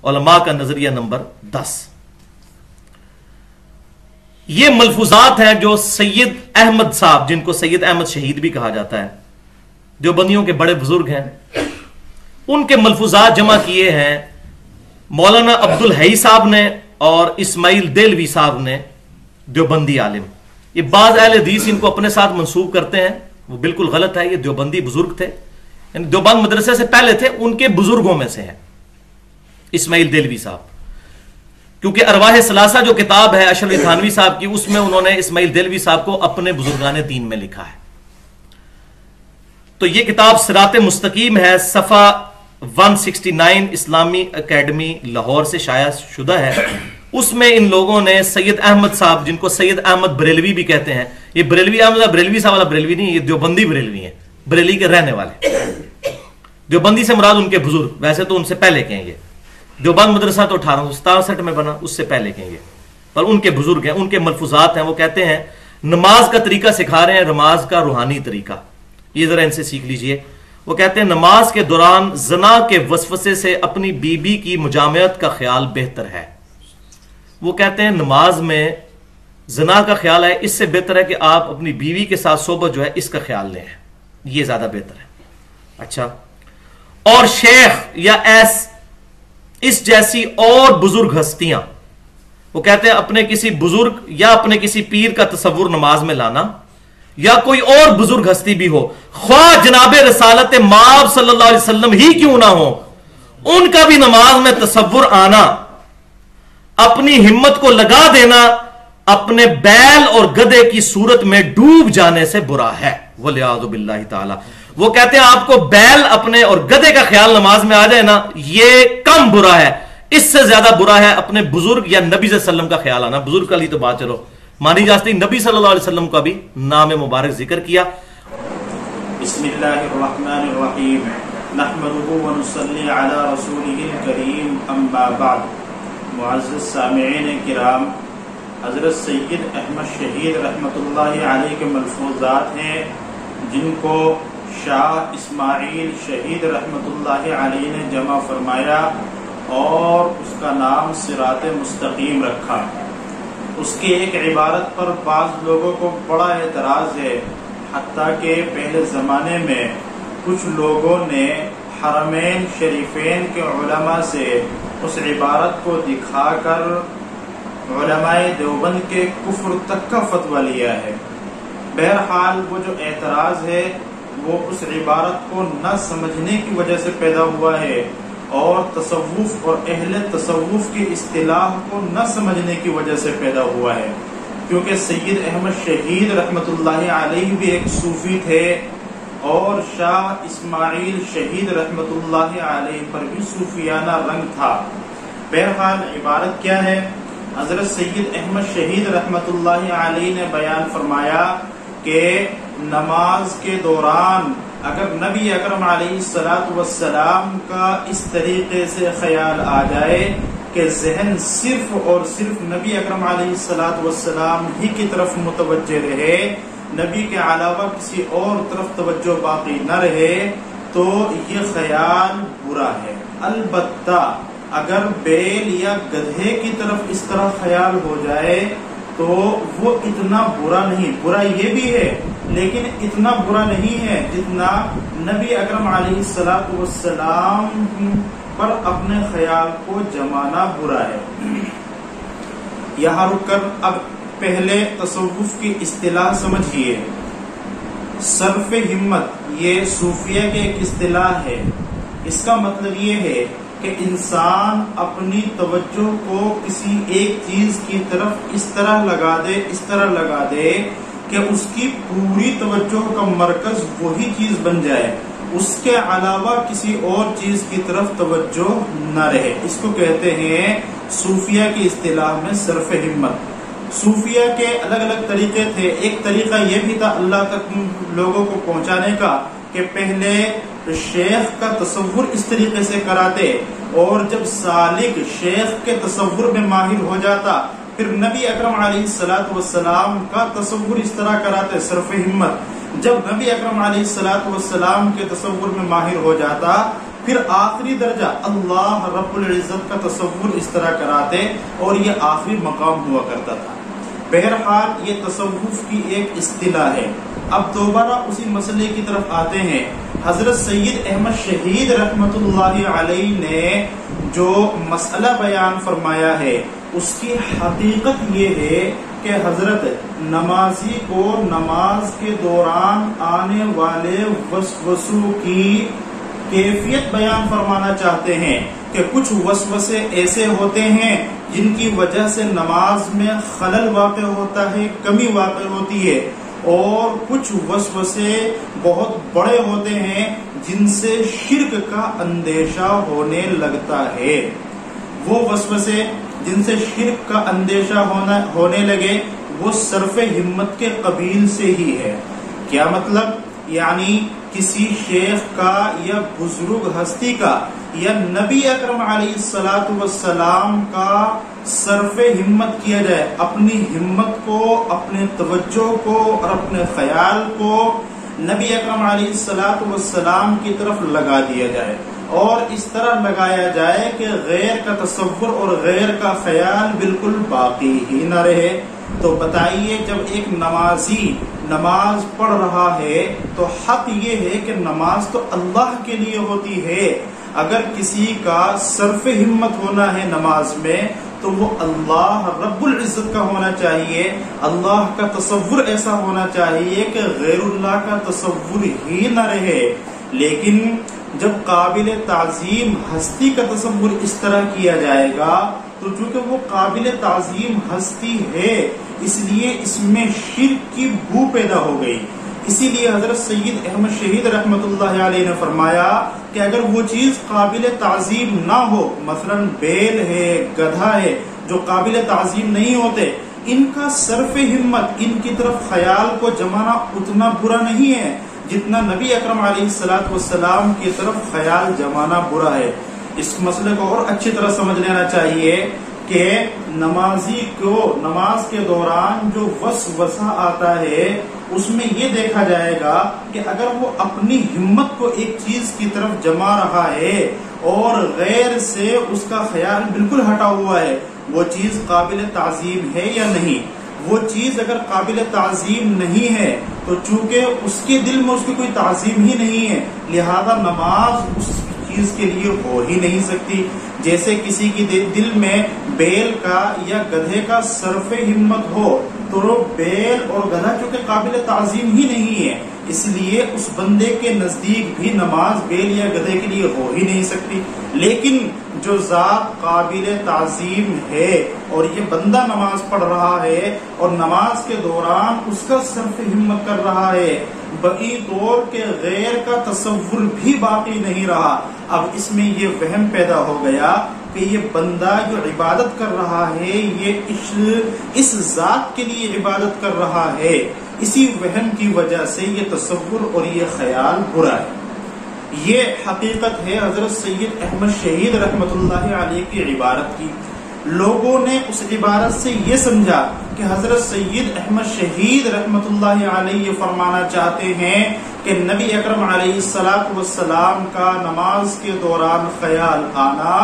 علماء کا نظریہ نمبر 10۔ یہ ملفوظات ہیں جو سید احمد صاحب، جن کو سید احمد شہید بھی کہا جاتا ہے، دیوبندیوں کے بڑے بزرگ ہیں، ان کے ملفوظات جمع کیے ہیں مولانا عبدالحی صاحب نے اور اسماعیل دہلوی صاحب نے، دیوبندی عالم۔ یہ بعض اہل حدیث ان کو اپنے ساتھ منسوب کرتے ہیں، وہ بالکل غلط ہے۔ یہ دیوبندی بزرگ تھے، یعنی دیوبند مدرسے سے پہلے تھے، ان کے بزرگوں میں سے ہیں اسماعیل دہلوی صاحب، کیونکہ ارواح ثلاثہ جو کتاب ہے اشرف علی تھانوی صاحب کی، اس میں انہوں نے اسماعیل دہلوی صاحب کو اپنے بزرگان دین میں لکھا ہے۔ تو یہ کتاب صراط مستقیم ہے، صفحہ 169، اسلامی اکیڈمی لاہور سے شائع شدہ ہے۔ اس میں ان لوگوں نے سید احمد صاحب، جن کو سید احمد بریلوی بھی کہتے ہیں، یہ بریلوی احمد بریلوی صاحب والا بریلوی نہیں، یہ دیوبندی بریلوی ہیں، بریلی کے رہنے والے۔ دیوبندی سے مراد ان کے بزرگ، ویسے تو ان سے پہلے کہیں گے، دیوبند مدرسہ تو 1867 میں بنا، اس سے پہلے کہیں گے، پر ان کے بزرگ ہیں، ان کے ملفوظات ہیں۔ وہ کہتے ہیں نماز کا طریقہ سکھا رہے ہیں، نماز کا روحانی طریقہ، یہ ذرا ان سے سیکھ لیجئے۔ وہ کہتے ہیں نماز کے دوران زنا کے وسوسے سے اپنی بیوی کی مجامعت کا خیال بہتر ہے۔ وہ کہتے ہیں نماز میں زنا کا خیال ہے، اس سے بہتر ہے کہ آپ اپنی بیوی کے ساتھ صحبت جو ہے اس کا خیال لیں، یہ زیادہ بہتر ہے۔ اچھا، اور شیخ یا اس جیسی اور بزرگ ہستیاں، وہ کہتے ہیں اپنے کسی بزرگ یا اپنے کسی پیر کا تصور نماز میں لانا، یا کوئی اور بزرگ ہستی بھی ہو، خواہ جناب رسالت مآب صلی اللہ علیہ وسلم ہی کیوں نہ ہو، ان کا بھی نماز میں تصور آنا، اپنی ہمت کو لگا دینا اپنے بیل اور گدھے کی صورت میں ڈوب جانے سے برا ہے، والعیاذ باللہ تعالی۔ وہ کہتے ہیں آپ کو بیل اپنے اور گدھے کا خیال نماز میں آ جائے نا، یہ کم برا ہے، اس سے زیادہ برا ہے اپنے بزرگ یا نبی صلی اللہ علیہ وسلم کا خیال آنا۔ بزرگ کا لی تو بات چلو مانی جاتی، نبی صلی اللہ علیہ وسلم کا بھی نام مبارک ذکر کیا۔ بسم اللہ الرحمن الرحیم، نحمده ونصلی علی رسولہ الکریم، اما بعد۔ معزز سامعین کرام، حضرت سید احمد شہید رحمۃ اللہ علیہ کے ملفوظات ہیں، جن کو شاہ اسماعیل شہید رحمۃ اللہ علیہ نے جمع فرمایا اور اس کا نام صراط مستقیم رکھا۔ اس کی ایک عبارت پر بعض لوگوں کو بڑا اعتراض ہے، حتیٰ کہ پہلے زمانے میں کچھ لوگوں نے حرمین شریفین کے علماء سے اس عبارت کو دکھا کر علماء دیوبند کے کفر تک کا فتویٰ لیا ہے۔ بہرحال وہ جو اعتراض ہے وہ اس عبارت کو نہ سمجھنے کی وجہ سے پیدا ہوا ہے، اور تصوف اور اہل تصوف کی اصطلاح کو نہ سمجھنے کی وجہ سے پیدا ہوا ہے، کیونکہ سید احمد شہید رحمۃ اللہ علیہ بھی ایک صوفی تھے، اور شاہ اسماعیل شہید رحمۃ اللہ علیہ پر بھی صوفیانہ رنگ تھا۔ بہرحال عبارت کیا ہے؟ حضرت سید احمد شہید رحمۃ اللہ علیہ نے بیان فرمایا کہ نماز کے دوران اگر نبی اکرم علیہ السلام کا اس طریقے سے خیال آ جائے کہ ذہن صرف اور صرف نبی اکرم علیہ السلام ہی کی طرف متوجہ رہے، نبی کے علاوہ کسی اور طرف توجہ باقی نہ رہے، تو یہ خیال برا ہے۔ البتہ اگر بیل یا گدھے کی طرف اس طرح خیال ہو جائے تو وہ اتنا برا نہیں، برا یہ بھی ہے لیکن اتنا برا نہیں ہے جتنا نبی اکرم علیہ السلام پر اپنے خیال کو جمانا برا ہے۔ یہاں رک کر اب پہلے تصوف کی اصطلاح سمجھیے۔ صرف ہمت یہ صوفیہ کی ایک اصطلاح ہے۔ اس کا مطلب یہ ہے کہ انسان اپنی توجہ کو کسی ایک چیز کی طرف اس طرح لگا دے کہ اس کی پوری توجہ کا مرکز وہی چیز بن جائے، اس کے علاوہ کسی اور چیز کی طرف توجہ نہ رہے۔ اس کو کہتے ہیں صوفیہ کی اصطلاح میں صرف ہمت۔ صوفیہ کے الگ الگ طریقے تھے۔ ایک طریقہ یہ بھی تھا اللہ تک لوگوں کو پہنچانے کا کہ پہلے شیخ کا تصور اس طریقے سے کراتے، اور جب سالک شیخ کے تصور میں ماہر ہو جاتا پھر نبی اکرم علیہ السلام کا تصور اس طرح کراتے، صرف ہمت۔ جب نبی اکرم علیہ السلام کے تصور میں ماہر ہو جاتا پھر آخری درجہ اللہ رب العزت کا تصور اس طرح کراتے اور یہ آخری مقام ہوا کرتا تھا۔ بہرحال یہ تصوف کی ایک اصطلاح ہے۔ اب دوبارہ اسی مسئلے کی طرف آتے ہیں۔ حضرت سید احمد شہید رحمت اللہ علیہ نے جو مسئلہ بیان فرمایا ہے اس کی حقیقت یہ ہے کہ حضرت نمازی کو نماز کے دوران آنے والے وسوسوں کی کیفیت بیان فرمانا چاہتے ہیں کہ کچھ وسوسے ایسے ہوتے ہیں جن کی وجہ سے نماز میں خلل واقع ہوتا ہے، کمی واقع ہوتی ہے، اور کچھ وسوسے بہت بڑے ہوتے ہیں جن سے شرک کا اندیشہ ہونے لگتا ہے۔ وہ وسوسے جن سے شرک کا اندیشہ ہونے لگے وہ صرف ہمت کے قبیل سے ہی ہے۔ کیا مطلب؟ یعنی کسی شیخ کا یا بزرگ ہستی کا یا نبی اکرم علیہ السلام کا صرف ہمت کیا جائے، اپنی ہمت کو، اپنے توجہ کو اور اپنے خیال کو نبی اکرم علیہ السلام کی طرف لگا دیا جائے، اور اس طرح لگایا جائے کہ غیر کا تصور اور غیر کا خیال بالکل باقی ہی نہ رہے۔ تو بتائیے، جب ایک نمازی نماز پڑھ رہا ہے تو حق یہ ہے کہ نماز تو اللہ کے لیے ہوتی ہے۔ اگر کسی کا صرف ہمت ہونا ہے نماز میں تو وہ اللہ رب العزت کا ہونا چاہیے، اللہ کا تصور ایسا ہونا چاہیے کہ غیر اللہ کا تصور ہی نہ رہے۔ لیکن جب قابل تعظیم ہستی کا تصور اس طرح کیا جائے گا تو چونکہ وہ قابل تعظیم ہستی ہے اس لیے اس میں شرک کی بو پیدا ہو گئی۔ اسی لیے حضرت سید احمد شہید رحمت اللہ علیہ نے فرمایا کہ اگر وہ چیز قابل تعظیم نہ ہو، مثلا بیل ہے، گدھا ہے، جو قابل تعظیم نہیں ہوتے، ان کا صرف ہمت، ان کی طرف خیال کو جمانا اتنا برا نہیں ہے جتنا نبی اکرم علیہ السلام کی طرف خیال جمانا برا ہے۔ اس مسئلے کو اور اچھی طرح سمجھ لینا چاہیے کہ نمازی کو نماز کے دوران جو وسوسہ آتا ہے اس میں یہ دیکھا جائے گا کہ اگر وہ اپنی ہمت کو ایک چیز کی طرف جما رہا ہے اور غیر سے اس کا خیال بالکل ہٹا ہوا ہے، وہ چیز قابل تعظیم ہے یا نہیں؟ وہ چیز اگر قابل تعظیم نہیں ہے تو چونکہ اس کے دل میں اس کی کوئی تعظیم ہی نہیں ہے، لہذا نماز اس چیز کے لیے ہو ہی نہیں سکتی۔ جیسے کسی کی دل میں بیل کا یا گدھے کا صرف ہمت ہو تو بیل اور گدھا چونکہ قابل تعظیم ہی نہیں ہے، اس لیے اس بندے کے نزدیک بھی نماز بیل یا گدھے کے لیے ہو ہی نہیں سکتی۔ لیکن جو ذات قابل تعظیم ہے اور یہ بندہ نماز پڑھ رہا ہے اور نماز کے دوران اس کا صرف ہمت کر رہا ہے، بقی طور کے غیر کا تصور بھی باقی نہیں رہا، اب اس میں یہ وہم پیدا ہو گیا کہ یہ بندہ جو عبادت کر رہا ہے یہ اس ذات کے لیے عبادت کر رہا ہے، اسی وہم کی وجہ سے یہ تصور اور یہ خیال برا ہے۔ یہ حقیقت ہے حضرت سید احمد شہید رحمت اللہ علیہ کی عبارت کی۔ لوگوں نے اس عبارت سے یہ سمجھا کہ حضرت سید احمد شہید رحمت اللہ علیہ یہ فرمانا چاہتے ہیں کہ نبی اکرم علیہ السلام کا نماز کے دوران خیال آنا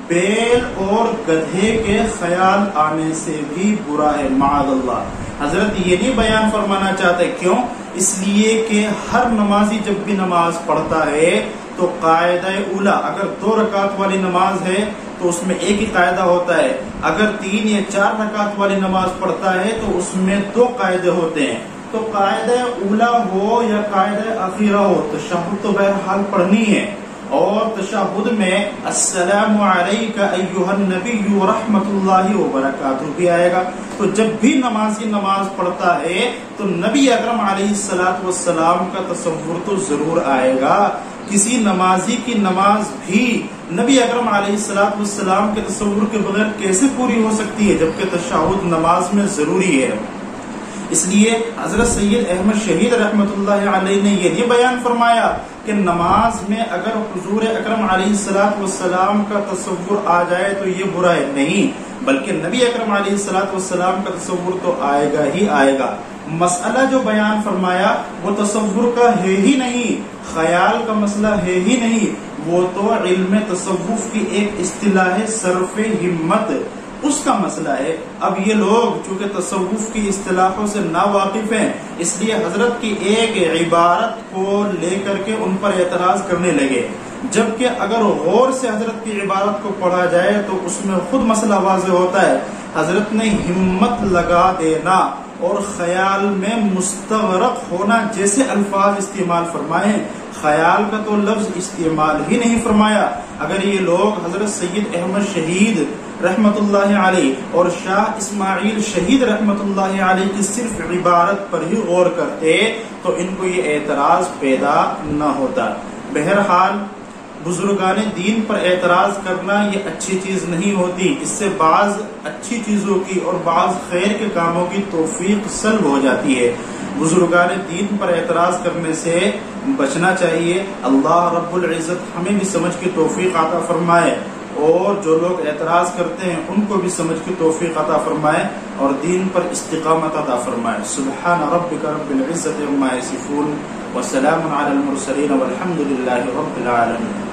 بیل اور گدھے کے خیال آنے سے بھی برا ہے، معاذ اللہ۔ حضرت یہ نہیں بیان فرمانا چاہتے، کیوں؟ اس لیے کہ ہر نمازی جب بھی نماز پڑھتا ہے تو قاعدہ اولا، اگر 2 رکعت والی نماز ہے تو اس میں ایک ہی قاعدہ ہوتا ہے، اگر 3 یا 4 رکعت والی نماز پڑھتا ہے تو اس میں 2 قاعدے ہوتے ہیں۔ تو قاعدہ اولا ہو یا قاعدہ اخیرہ ہو، تشہد تو بہرحال پڑھنی ہے، اور تشہد میں السلام علیک ایھا النبی ورحمۃ اللہ وبرکاتہ بھی آئے گا۔ تو جب بھی نمازی نماز پڑھتا ہے تو نبی اکرم علیہ السلام کا تصور تو ضرور آئے گا۔ کسی نمازی کی نماز بھی نبی اکرم علیہ السلام کے تصور کے بغیر کیسے پوری ہو سکتی ہے، جبکہ تشہد نماز میں ضروری ہے۔ اس لیے حضرت سید احمد شہید رحمت اللہ علیہ نے یہ بیان فرمایا کہ نماز میں اگر حضور اکرم علیہ السلام کا تصور آ جائے تو یہ برا ہے، نہیں، بلکہ نبی اکرم علیہ السلام کا تصور تو آئے گا ہی آئے گا۔ مسئلہ جو بیان فرمایا وہ تصور کا ہے ہی نہیں، خیال کا مسئلہ ہے ہی نہیں، وہ تو علم تصوف کی ایک اصطلاح صرف ہمت اس کا مسئلہ ہے. اب یہ لوگ چونکہ تصوف کی اصطلاحوں سے ناواقف ہیں اس لیے حضرت کی ایک عبارت کو لے کر کے ان پر اعتراض کرنے لگے، جبکہ اگر غور سے حضرت کی عبارت کو پڑھا جائے تو اس میں خود مسئلہ واضح ہوتا ہے. حضرت نے ہمت لگا دینا اور خیال میں مستغرق ہونا جیسے الفاظ استعمال فرمائے، خیال کا تو لفظ استعمال ہی نہیں فرمایا. اگر یہ لوگ حضرت سید احمد شہید رحمت اللہ علیہ اور شاہ اسماعیل شہید رحمت اللہ علیہ کی صرف عبارت پر ہی غور کرتے تو ان کو یہ اعتراض پیدا نہ ہوتا. بہرحال بزرگان دین پر اعتراض کرنا یہ اچھی چیز نہیں ہوتی، اس سے بعض اچھی چیزوں کی اور بعض خیر کے کاموں کی توفیق سلب ہو جاتی ہے. بزرگان دین پر اعتراض کرنے سے بچنا چاہیے. اللہ رب العزت ہمیں بھی سمجھ کی توفیق عطا فرمائے اور جو لوگ اعتراض کرتے ہیں ان کو بھی سمجھ کی توفیق عطا فرمائے اور دین پر استقامت عطا فرمائے. سبحان ربک رب العزت عما یصفون وسلام علی المرسلین والحمد للہ رب العالمین.